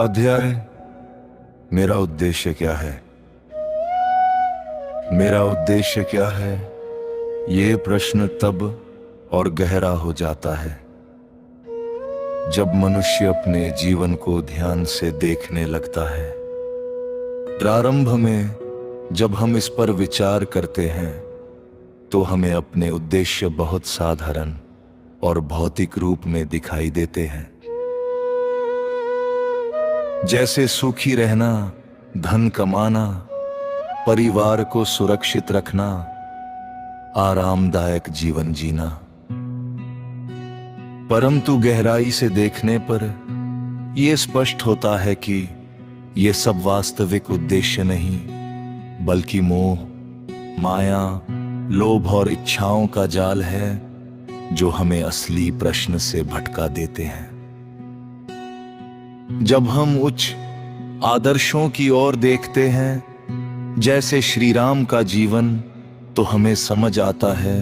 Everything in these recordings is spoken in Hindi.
अध्याय मेरा उद्देश्य क्या है। मेरा उद्देश्य क्या है, ये प्रश्न तब और गहरा हो जाता है जब मनुष्य अपने जीवन को ध्यान से देखने लगता है। प्रारंभ में जब हम इस पर विचार करते हैं तो हमें अपने उद्देश्य बहुत साधारण और भौतिक रूप में दिखाई देते हैं, जैसे सुखी रहना, धन कमाना, परिवार को सुरक्षित रखना, आरामदायक जीवन जीना। परंतु गहराई से देखने पर यह स्पष्ट होता है कि ये सब वास्तविक उद्देश्य नहीं, बल्कि मोह, माया, लोभ और इच्छाओं का जाल है जो हमें असली प्रश्न से भटका देते हैं। जब हम उच्च आदर्शों की ओर देखते हैं, जैसे श्री राम का जीवन, तो हमें समझ आता है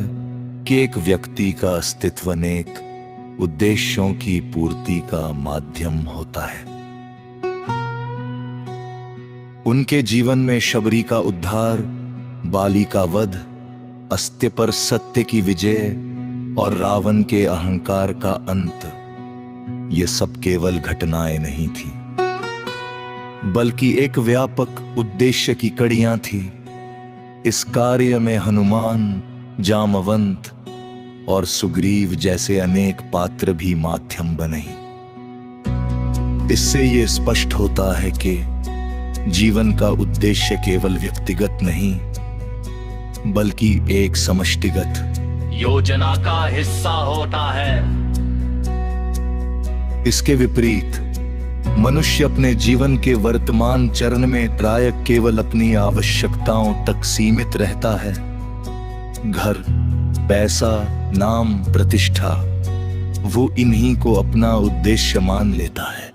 कि एक व्यक्ति का अस्तित्व अनेक उद्देश्यों की पूर्ति का माध्यम होता है। उनके जीवन में शबरी का उद्धार, बाली का वध, अस्त्य पर सत्य की विजय और रावण के अहंकार का अंत, ये सब केवल घटनाएं नहीं थी, बल्कि एक व्यापक उद्देश्य की कड़ियां थी। इस कार्य में हनुमान, जामवंत और सुग्रीव जैसे अनेक पात्र भी माध्यम बने। इससे यह स्पष्ट होता है कि जीवन का उद्देश्य केवल व्यक्तिगत नहीं, बल्कि एक समष्टिगत योजना का हिस्सा होता है। इसके विपरीत मनुष्य अपने जीवन के वर्तमान चरण में प्रायः केवल अपनी आवश्यकताओं तक सीमित रहता है। घर, पैसा, नाम, प्रतिष्ठा, वो इन्हीं को अपना उद्देश्य मान लेता है।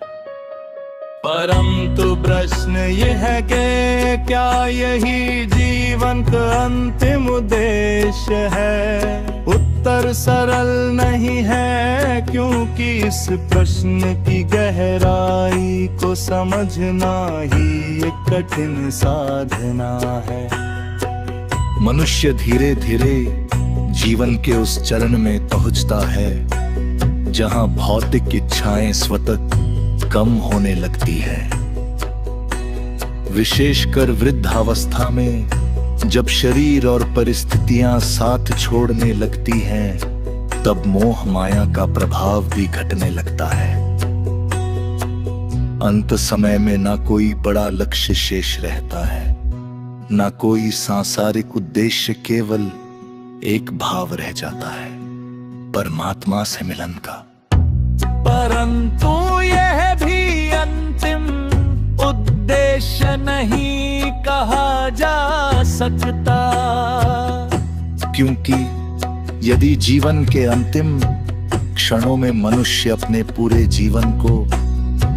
परंतु प्रश्न ये है कि क्या यही जीवन का अंतिम उद्देश्य है? उत्तर सरल नहीं है, क्योंकि इस प्रश्न की गहराई को समझना ही एक कठिन साधना है। मनुष्य धीरे धीरे जीवन के उस चरण में पहुंचता है जहां भौतिक इच्छाएं स्वतः कम होने लगती है। विशेषकर वृद्धावस्था में, जब शरीर और परिस्थितियां साथ छोड़ने लगती हैं, तब मोह माया का प्रभाव भी घटने लगता है। अंत समय में ना कोई बड़ा लक्ष्य शेष रहता है, ना कोई सांसारिक उद्देश्य, केवल एक भाव रह जाता है, परमात्मा से मिलन का। परंतु यह भी अंतिम उद्देश्य नहीं कहा जा सकता, क्योंकि यदि जीवन के अंतिम क्षणों में मनुष्य अपने पूरे जीवन को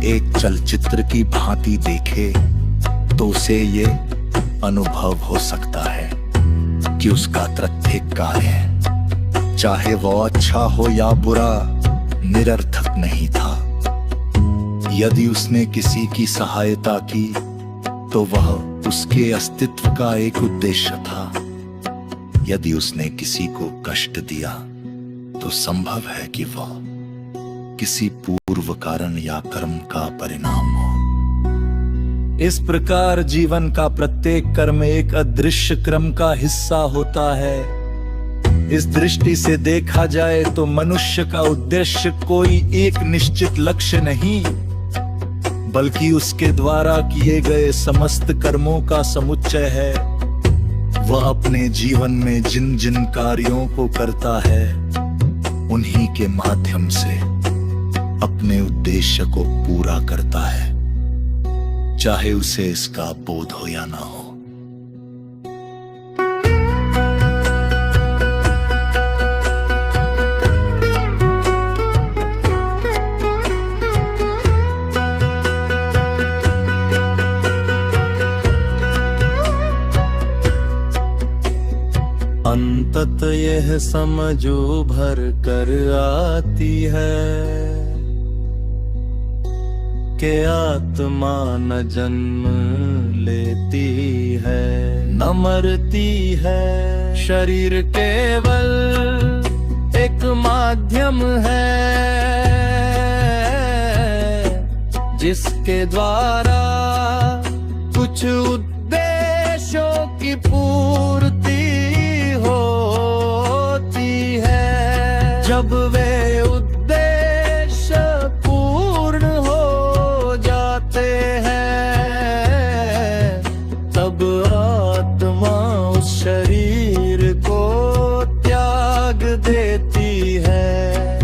एक चलचित्र की भांति देखे, तो उसे ये अनुभव हो सकता है कि उसका प्रत्येक कार्य, चाहे वो अच्छा हो या बुरा, निरर्थक नहीं था। यदि उसने किसी की सहायता की तो वह उसके अस्तित्व का एक उद्देश्य था। यदि उसने किसी को कष्ट दिया तो संभव है कि वह किसी पूर्व कारण या कर्म का परिणाम हो। इस प्रकार जीवन का प्रत्येक कर्म एक अदृश्य क्रम का हिस्सा होता है। इस दृष्टि से देखा जाए तो मनुष्य का उद्देश्य कोई एक निश्चित लक्ष्य नहीं, बल्कि उसके द्वारा किए गए समस्त कर्मों का समुच्चय है। वह अपने जीवन में जिन जिन कार्यों को करता है, उन्हीं के माध्यम से अपने उद्देश्य को पूरा करता है, चाहे उसे इसका बोध हो या ना हो। अंतत यह समझो भर कर आती है के आत्मा न जन्म लेती है न मरती है। शरीर केवल एक माध्यम है जिसके द्वारा कुछ उद्देश्यों की पूर्ति होती है। जब वे उद्देश्य पूर्ण हो जाते हैं तब आत्मा उस शरीर को त्याग देती है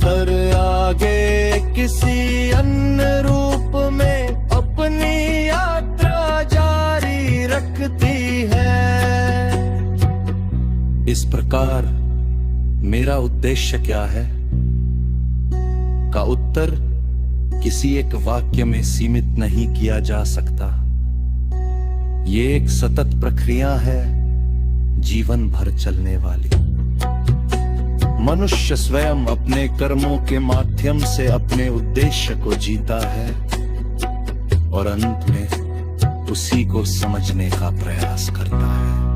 और आगे किसी अन्य रूप में अपनी यात्रा जारी रखती है। इस प्रकार मेरा उद्देश्य क्या है का उत्तर किसी एक वाक्य में सीमित नहीं किया जा सकता। ये एक सतत प्रक्रिया है, जीवन भर चलने वाली। मनुष्य स्वयं अपने कर्मों के माध्यम से अपने उद्देश्य को जीता है और अंत में उसी को समझने का प्रयास करता है।